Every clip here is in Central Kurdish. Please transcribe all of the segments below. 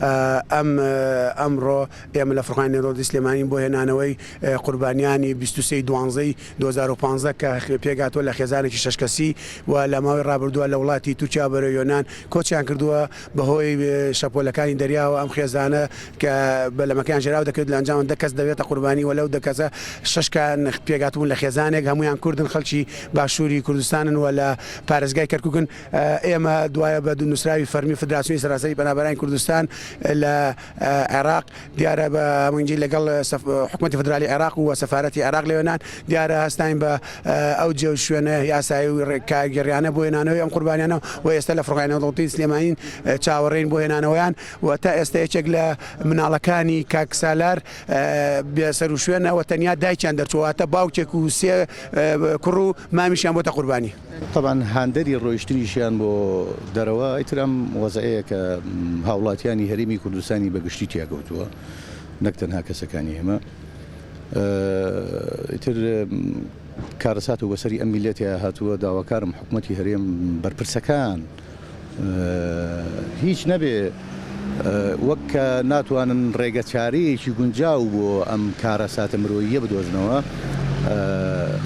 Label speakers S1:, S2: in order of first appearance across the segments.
S1: ئەمڕۆ ئێمە لە فڕۆکانی ڕۆدی سلێمانی بۆ هێنانەوەی قوربانیانی 23 دوانزەی 2015 کە پێگاتوە لە خێزانێکی شەشکەسی و لە ماوەی ڕابردووە لە وڵاتی تورکیا بەرەو یۆنان کۆچیان کردووە بەهۆی شەپۆلەکانی دەریاوە ئەم خێزانە کە لەمەکان ژێراو دەکرد لە ئەنجام دە کەس دەوێتە قوربانی و لەو دەکەسە شەشکان پێگاتبوون لە خێزانێک هەمویان کوردن خەڵکی باشووری کوردستانن و لە پارێزگای کەرکووکن ئێمە دوایە بە نووسراوی فەرمی فدراسیۆنی سەراسەری بەنابەرانی کوردستان لە عێراق دیارە بە هەمووینجی لەگەڵ حکوومەتی فدرالی عێراق و سەفارەتی عێراق لە یۆنان دیارە هەستاین بە ئەو جێ شوێنە یاسایی و کاگەڕیانە بۆ هێنانەوەی ئەم قوربانیانە و ئێستا لە فڕۆکانی ڕۆدی سلێمانین چاوەڕێین بۆ هێنانەوەیان و تا ئێستا یەکێک لە مناڵەکانی کاک سالار بێسەر و شوێنەوە تەنیا دایکیان دەرچواتە باوکێک و سێ کوڕ و مامیشیان بۆتە قوربانی.
S2: طبعا هاندەری ڕۆیشتنیشیان بۆ دەرەوە ئیترام وەزعەیە کە هاوڵاتیانی هەرێمی کوردستانی بەگشتی تیاگەوتووە نەک تەنها کەسەکانی ئێمە ئیتر کارەسات و بەسەری ئەم میلەتە هاتووە داواکارم حکوومەتی هەرێم بەرپرسەکان هیچ نەبێ وەک کە ناتوانن ڕێگە چارەیەکی گونجاو بۆ ئەم کارەساتە مرۆییە بدۆزنەوە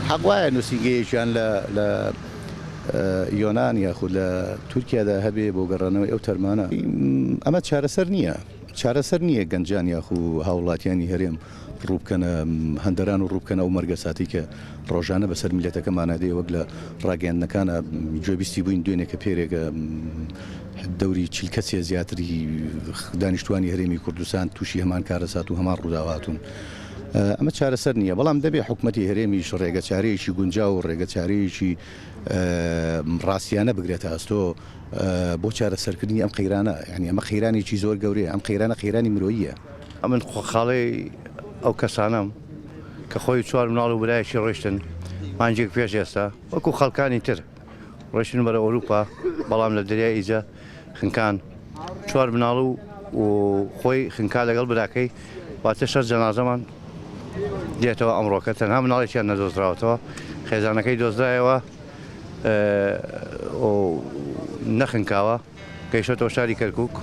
S2: حەق وایە نووسینگەیەکیان لە یۆنان یاخود لە تورکیادا هەبێ بۆ گەڕانەوەی ئەو تەرمانە ئەمە چارەسەر نییە چارەسەر نییە گەنجان یاخو هاوڵاتیانی هەرێم ڕووبکەنە هەندەران و ڕووبکەنە و مەرگەساتی کە ڕۆژانە بەسەر میلەتەکەمانە دێ وەک لە ڕاگەیاندنەکانە گوێبیستی بووین دوێنێکە پێرێکە دەوری چیل کەسێ زیاتری دانیشتوانی هەرێمی کوردستان تووشی هەمان کارەسات و هەمان ڕووداواتون ئەمە چارەسەر نییە بەڵام دەبێ حکوومەتی هەرێمیش ڕێگە چارەیەکی گونجاو و ڕێگە چارەیەکی ڕاستیانە بگرێتە ئەستۆ بۆ چارەسەرکردنی ئەم قەیرانە یعنی ئەمە قەیرانێکی زۆر گەورەیە ئەم قەیرانە قەیرانی مرۆییە
S3: ئەمن خۆخاڵی ئەو کەسانم کە خۆی چوار مناڵ و برایەکی ڕۆیشتن مانجێک پێش ئێستا وەکو خەڵکانی تر ڕۆیشتن بەرە ئەوروپا بەڵام لە دەریای ئیجە خنکان چوار مناڵ و خۆی خنکا لەگەڵ براکەی واتە شەش جەنازەمان دێتەوە ئەمڕۆکە تەنها مناڵێکیان نەدۆزراوەتەوە خێزانەکەی دۆزرایەوە نەخنکاوە گەیشتەوە شاری کەرکووک